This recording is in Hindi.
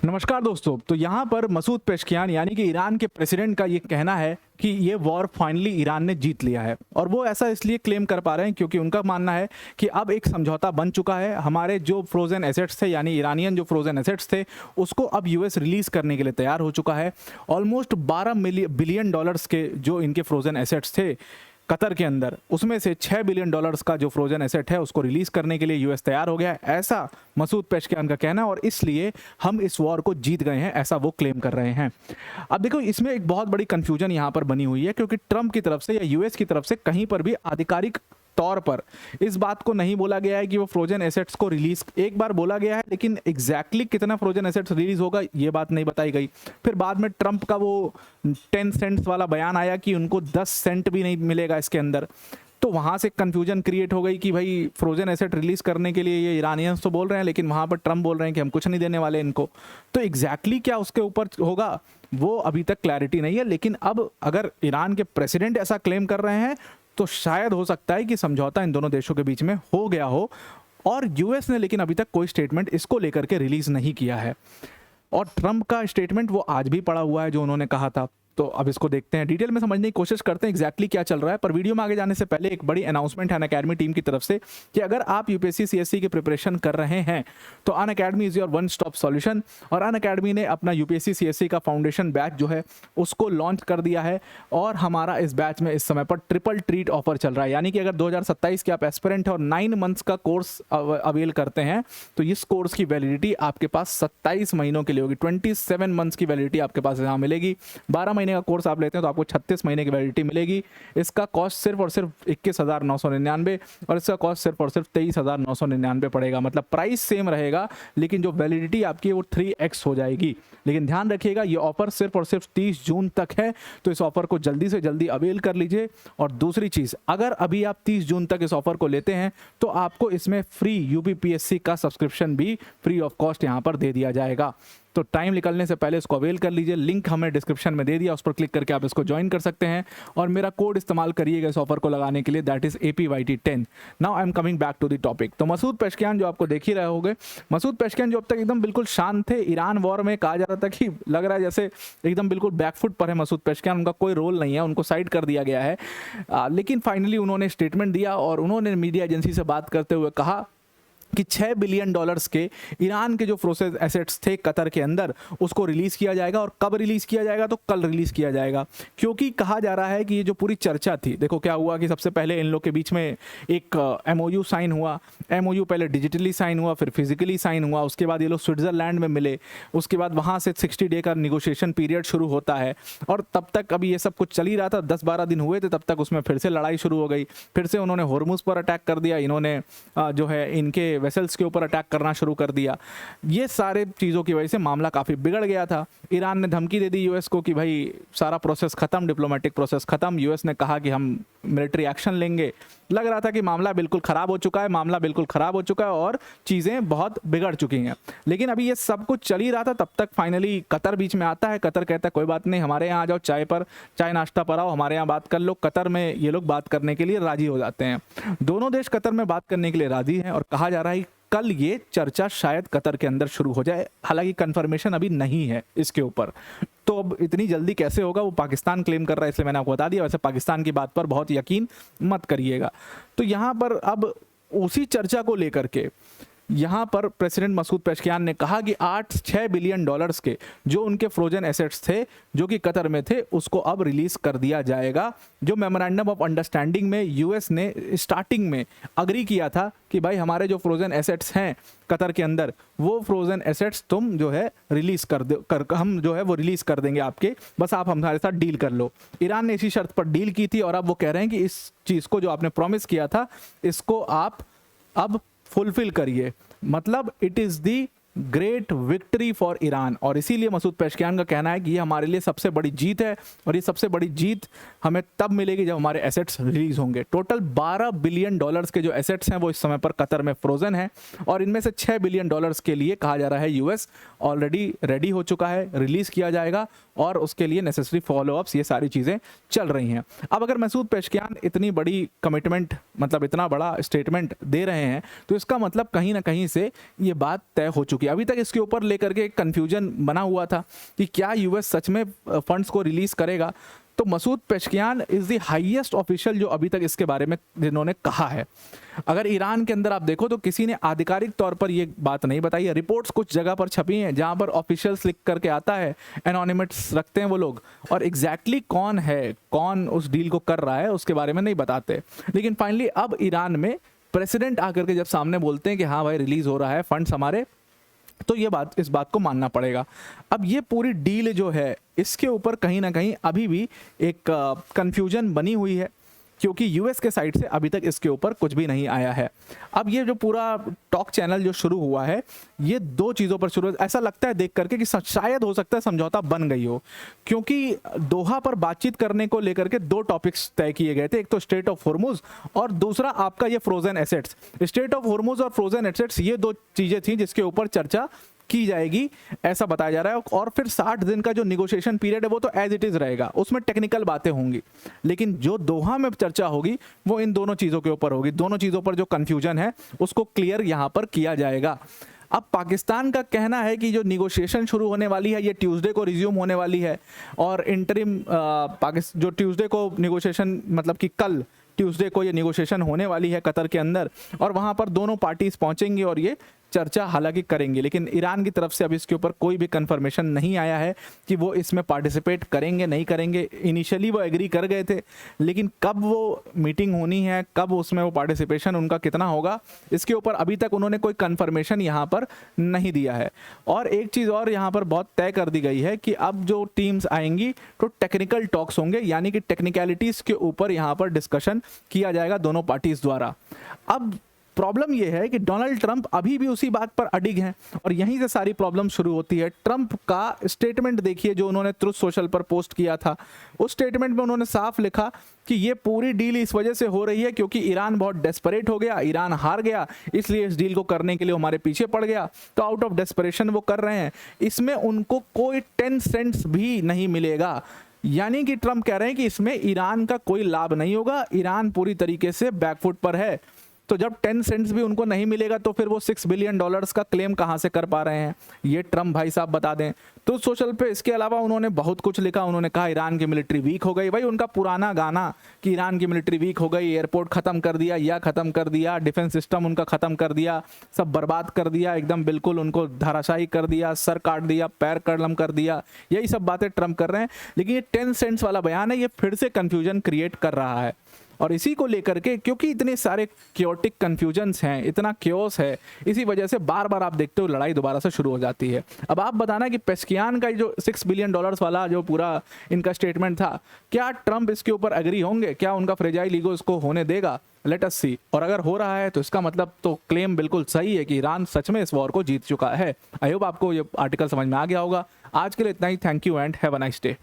नमस्कार दोस्तों। तो यहाँ पर मसूद पेशकियान यानी कि ईरान के प्रेसिडेंट का ये कहना है कि ये वॉर फाइनली ईरान ने जीत लिया है, और वो ऐसा इसलिए क्लेम कर पा रहे हैं क्योंकि उनका मानना है कि अब एक समझौता बन चुका है। हमारे जो फ्रोजन एसेट्स थे यानी ईरानियन जो फ्रोजन एसेट्स थे उसको अब यूएस रिलीज करने के लिए तैयार हो चुका है। ऑलमोस्ट 12 बिलियन डॉलर्स के जो इनके फ्रोजन एसेट्स थे कतर के अंदर, उसमें से 6 बिलियन डॉलर्स का जो फ्रोजन एसेट है उसको रिलीज करने के लिए यूएस तैयार हो गया है, ऐसा मसूद पेशकियान का कहना है। और इसलिए हम इस वॉर को जीत गए हैं, ऐसा वो क्लेम कर रहे हैं। अब देखो, इसमें एक बहुत बड़ी कंफ्यूजन यहाँ पर बनी हुई है क्योंकि ट्रंप की तरफ से या यूएस की तरफ से कहीं पर भी आधिकारिक तौर पर इस बात को नहीं बोला गया है कि वो फ्रोजन एसेट्स को रिलीज, एक बार बोला गया है लेकिन एग्जैक्टली कितना फ्रोजन एसेट्स रिलीज होगा ये बात नहीं बताई गई। फिर बाद में ट्रंप का वो 10 सेंट्स वाला बयान आया कि उनको 10 सेंट भी नहीं मिलेगा इसके अंदर, तो वहाँ से कंफ्यूजन क्रिएट हो गई कि भाई फ्रोजन एसेट रिलीज करने के लिए ये ईरानियंस तो बोल रहे हैं लेकिन वहाँ पर ट्रंप बोल रहे हैं कि हम कुछ नहीं देने वाले इनको। तो एग्जैक्टली क्या उसके ऊपर होगा वो अभी तक क्लैरिटी नहीं है, लेकिन अब अगर ईरान के प्रेसिडेंट ऐसा क्लेम कर रहे हैं तो शायद हो सकता है कि समझौता इन दोनों देशों के बीच में हो गया हो। और यूएस ने लेकिन अभी तक कोई स्टेटमेंट इसको लेकर के रिलीज नहीं किया है, और ट्रंप का स्टेटमेंट वो आज भी पड़ा हुआ है जो उन्होंने कहा था। तो अब इसको देखते हैं, डिटेल में समझने की कोशिश करते हैं एग्जैक्टली क्या चल रहा है। पर वीडियो में आगे जाने से पहले एक बड़ी अनाउंसमेंट है अनअकैडमी टीम की तरफ से कि अगर आप यूपीएससी सीएससी की प्रिपरेशन कर रहे हैं तो Unacademy is your one stop solution. और अनअकैडमी ने अपना यूपीएससी सीएससी का फाउंडेशन बैच जो है उसको लॉन्च कर दिया है, और हमारा इस बैच में इस समय पर ट्रिपल ट्रीट ऑफर चल रहा है। यानी कि अगर 2027 के आप एस्पिरेंट हैं और 9 मंथ्स का कोर्स अवेल करते हैं तो इस कोर्स की वैलिडिटी आपके पास 27 महीनों के लिए होगी। 27 मंथ्स की वैलिडिटी आपके पास यहाँ मिलेगी। 12 महीने का कोर्स आप लेते हैं तो आपको 36 महीने की वैलिडिटी मिलेगी। इसका कॉस्ट सिर्फ और सिर्फ 21,999 और इसका कॉस्ट सिर्फ और सिर्फ 23,999 पड़ेगा। मतलब प्राइस सेम रहेगा लेकिन जो वैलिडिटी आपकी है वो 3x हो जाएगी। लेकिन ध्यान रखिएगा ये ऑफर सिर्फ और सिर्फ 30 जून तक है, तो इस ऑफर को जल्दी से जल्दी अवेल कर लीजिए। और दूसरी चीज़, अगर अभी आप 30 जून तक इस ऑफर को लेते हैं तो आपको इसमें फ्री यूपीपीएससी का सब्सक्रिप्शन भी फ्री ऑफ कॉस्ट यहाँ पर दे दिया जाएगा। तो टाइम निकलने से पहले इसको अवेल कर लीजिए। लिंक हमने डिस्क्रिप्शन में दे दिया, उस पर क्लिक करके आप इसको ज्वाइन कर सकते हैं और मेरा कोड इस्तेमाल करिएगा इस ऑफर को लगाने के लिए, that is APYT10। Now I am coming back to the topic. तो मसूद पेशकियान जो आपको देख ही रहे होंगे, मसूद पेशकियान जो अब तक एकदम बिल्कुल शांत थे, ईरान वॉर में कहा जा रहा था कि लग रहा है जैसे एकदम बिल्कुल बैकफुट पर है मसूद पेशकियान, उनका कोई रोल नहीं है, उनको साइड कर दिया गया है। लेकिन फाइनली उन्होंने स्टेटमेंट दिया और उन्होंने मीडिया एजेंसी से बात करते हुए कहा कि 6 बिलियन डॉलर्स के ईरान के जो फ्रोजन एसेट्स थे कतर के अंदर उसको रिलीज़ किया जाएगा। और कब रिलीज़ किया जाएगा? तो कल रिलीज़ किया जाएगा, क्योंकि कहा जा रहा है कि ये जो पूरी चर्चा थी, देखो क्या हुआ कि सबसे पहले इन लोग के बीच में एक MOU साइन हुआ। MOU पहले डिजिटली साइन हुआ, फिर फिजिकली साइन हुआ, उसके बाद ये लोग स्विट्ज़रलैंड में मिले, उसके बाद वहाँ से 60 डे का निगोशिएशन पीरियड शुरू होता है। और तब तक अभी ये सब कुछ चल ही रहा था, 10-12 दिन हुए थे, तब तक उसमें फिर से लड़ाई शुरू हो गई। फिर से उन्होंने होर्मुज पर अटैक कर दिया, इन्होंने जो है इनके वेसल्स के ऊपर अटैक करना शुरू कर दिया। ये सारे चीज़ों की वजह से मामला काफ़ी बिगड़ गया था। ईरान ने धमकी दे दी यूएस को कि भाई सारा प्रोसेस खत्म, डिप्लोमेटिक प्रोसेस खत्म। यूएस ने कहा कि हम मिलिट्री एक्शन लेंगे। लग रहा था कि मामला बिल्कुल ख़राब हो चुका है, मामला बिल्कुल ख़राब हो चुका है और चीज़ें बहुत बिगड़ चुकी हैं। लेकिन अभी ये सब कुछ चल ही रहा था, तब तक फाइनली कतर बीच में आता है। कतर कहता है कोई बात नहीं, हमारे यहाँ आ जाओ, चाय नाश्ता पर आओ, हमारे यहाँ बात कर लो। कतर में ये लोग बात करने के लिए राज़ी हो जाते हैं। दोनों देश कतर में बात करने के लिए राज़ी हैं और कहा जा रहा है कल ये चर्चा शायद कतर के अंदर शुरू हो जाए। हालांकि कंफर्मेशन अभी नहीं है इसके ऊपर, तो अब इतनी जल्दी कैसे होगा वो पाकिस्तान क्लेम कर रहा है, इसलिए मैंने आपको बता दिया। वैसे पाकिस्तान की बात पर बहुत यकीन मत करिएगा। तो यहाँ पर अब उसी चर्चा को लेकर के यहाँ पर प्रेसिडेंट मसूद पेशकियान ने कहा कि 8-6 बिलियन डॉलर्स के जो उनके फ्रोजन एसेट्स थे जो कि कतर में थे उसको अब रिलीज कर दिया जाएगा। जो मेमोरेंडम ऑफ अंडरस्टैंडिंग में यूएस ने स्टार्टिंग में अग्री किया था कि भाई हमारे जो फ्रोजन एसेट्स हैं कतर के अंदर वो फ्रोजन एसेट्स तुम जो है रिलीज हम जो है वो रिलीज कर देंगे आपके, बस आप हमारे साथ डील कर लो। ईरान ने इसी शर्त पर डील की थी और अब वो कह रहे हैं कि इस चीज़ को जो आपने प्रॉमिस किया था इसको आप अब फुलफिल करिए। मतलब it is the great victory for Iran. और इसीलिए मसूद पेशकियान का कहना है कि ये हमारे लिए सबसे बड़ी जीत है और ये सबसे बड़ी जीत हमें तब मिलेगी जब हमारे एसेट्स रिलीज होंगे। टोटल 12 बिलियन डॉलर्स के जो एसेट्स हैं वो इस समय पर कतर में फ्रोजन है और इनमें से 6 बिलियन डॉलर्स के लिए कहा जा रहा है यूएस ऑलरेडी रेडी हो चुका है, रिलीज किया जाएगा और उसके लिए नेसेसरी फॉलोअप्स ये सारी चीज़ें चल रही हैं। अब अगर मसूद पेशकियान इतनी बड़ी कमिटमेंट, मतलब इतना बड़ा स्टेटमेंट दे रहे हैं तो इसका मतलब कहीं ना कहीं से ये बात तय हो चुकी है। चुकी है। अभी तक इसके ऊपर लेकर के एक कन्फ्यूजन बना हुआ था कि क्या यूएस सच में फंड्स को रिलीज करेगा। तो Masoud Pezeshkian is the highest official जो अभी तक इसके बारे में जिन्होंने कहा है। अगर ईरान के अंदर आप देखो तो किसी ने आधिकारिक तौर पर ये बात नहीं बताई है। रिपोर्ट्स कुछ जगह पर छपी हैं जहां पर ऑफिशियल्स लिख करके आता है, एनोनिमस रखते हैं वो लोग, और एग्जैक्टली कौन है, कौन उस डील को कर रहा है उसके बारे में नहीं बताते। लेकिन फाइनली अब ईरान में प्रेसिडेंट आकर के जब सामने बोलते हैं कि हाँ भाई रिलीज हो रहा है फंड्स हमारे, तो ये बात, इस बात को मानना पड़ेगा। अब ये पूरी डील जो है इसके ऊपर कहीं ना कहीं अभी भी एक कंफ्यूजन बनी हुई है, क्योंकि यूएस के साइड से अभी तक इसके ऊपर कुछ भी नहीं आया है। अब ये जो पूरा टॉक चैनल जो शुरू हुआ है ये दो चीज़ों पर शुरू, ऐसा लगता है देख करके कि शायद हो सकता है समझौता बन गई हो, क्योंकि दोहा पर बातचीत करने को लेकर के दो टॉपिक्स तय किए गए थे, एक तो स्ट्रेट ऑफ हॉर्मुज और दूसरा आपका ये frozen assets. Straight of Hormuz और फ्रोजन एसेट्स ये दो चीज़ें थी जिसके ऊपर चर्चा की जाएगी, ऐसा बताया जा रहा है। और फिर 60 दिन का जो निगोशिएशन पीरियड है वो तो एज इट इज रहेगा, उसमें टेक्निकल बातें होंगी, लेकिन जो दोहा में चर्चा होगी वो इन दोनों चीज़ों के ऊपर होगी। दोनों चीज़ों पर जो कंफ्यूजन है उसको क्लियर यहाँ पर किया जाएगा। अब पाकिस्तान का कहना है कि जो निगोशिएशन शुरू होने वाली है ये ट्यूसडे को रिज्यूम होने वाली है, और इंटरिम जो ट्यूसडे को निगोशिएशन, मतलब कि कल ट्यूसडे को ये निगोशिएशन होने वाली है कतर के अंदर, और वहाँ पर दोनों पार्टीज पहुँचेंगी और ये चर्चा हालांकि करेंगे। लेकिन ईरान की तरफ से अब इसके ऊपर कोई भी कंफर्मेशन नहीं आया है कि वो इसमें पार्टिसिपेट करेंगे नहीं करेंगे। इनिशियली वो एग्री कर गए थे, लेकिन कब वो मीटिंग होनी है, कब उसमें वो पार्टिसिपेशन उनका कितना होगा, इसके ऊपर अभी तक उन्होंने कोई कंफर्मेशन यहाँ पर नहीं दिया है। और एक चीज़ और यहाँ पर बहुत तय कर दी गई है कि अब जो टीम्स आएंगी तो टेक्निकल टॉक्स होंगे, यानी कि टेक्निकलिटीज़ के ऊपर यहाँ पर डिस्कशन किया जाएगा दोनों पार्टीज द्वारा। अब प्रॉब्लम यह है कि डोनाल्ड ट्रंप अभी भी उसी बात पर अडिग हैं, और यहीं से सारी प्रॉब्लम शुरू होती है। ट्रंप का स्टेटमेंट देखिए जो उन्होंने ट्रुथ सोशल पर पोस्ट किया था, उस स्टेटमेंट में उन्होंने साफ लिखा कि ये पूरी डील इस वजह से हो रही है क्योंकि ईरान बहुत डेस्परेट हो गया, ईरान हार गया, इसलिए इस डील को करने के लिए हमारे पीछे पड़ गया, तो आउट ऑफ डेस्परेशन वो कर रहे हैं। इसमें उनको कोई 10 सेंट्स भी नहीं मिलेगा, यानी कि ट्रंप कह रहे हैं कि इसमें ईरान का कोई लाभ नहीं होगा, ईरान पूरी तरीके से बैकफुट पर है। तो जब 10 सेंट्स भी उनको नहीं मिलेगा तो फिर वो $6 बिलियन का क्लेम कहाँ से कर पा रहे हैं, ये ट्रंप भाई साहब बता दें। तो सोशल पे इसके अलावा उन्होंने बहुत कुछ लिखा। उन्होंने कहा ईरान की मिलिट्री वीक हो गई, भाई उनका पुराना गाना कि ईरान की मिलिट्री वीक हो गई, एयरपोर्ट ख़त्म कर दिया, या ख़त्म कर दिया, डिफेंस सिस्टम उनका ख़त्म कर दिया, सब बर्बाद कर दिया, एकदम बिल्कुल उनको धराशायी कर दिया, सर काट दिया, पैर कलम कर दिया, यही सब बातें ट्रंप कर रहे हैं। लेकिन ये 10 सेंट्स वाला बयान है, ये फिर से कन्फ्यूजन क्रिएट कर रहा है। और इसी को लेकर के क्योंकि इतने सारे क्योटिक कन्फ्यूजन्स हैं, इतना क्योस है, इसी वजह से बार बार आप देखते हो लड़ाई दोबारा से शुरू हो जाती है। अब आप बताना कि पेशकियान का जो $6 बिलियन वाला जो पूरा इनका स्टेटमेंट था, क्या ट्रंप इसके ऊपर एग्री होंगे, क्या उनका फ्रेजाइल ईगो इसको होने देगा? लेट अस सी। और अगर हो रहा है तो इसका मतलब तो क्लेम बिल्कुल सही है कि ईरान सच में इस वॉर को जीत चुका है। आई होप आपको ये आर्टिकल समझ में आ गया होगा। आज के लिए इतना ही। Thank you and have a nice day.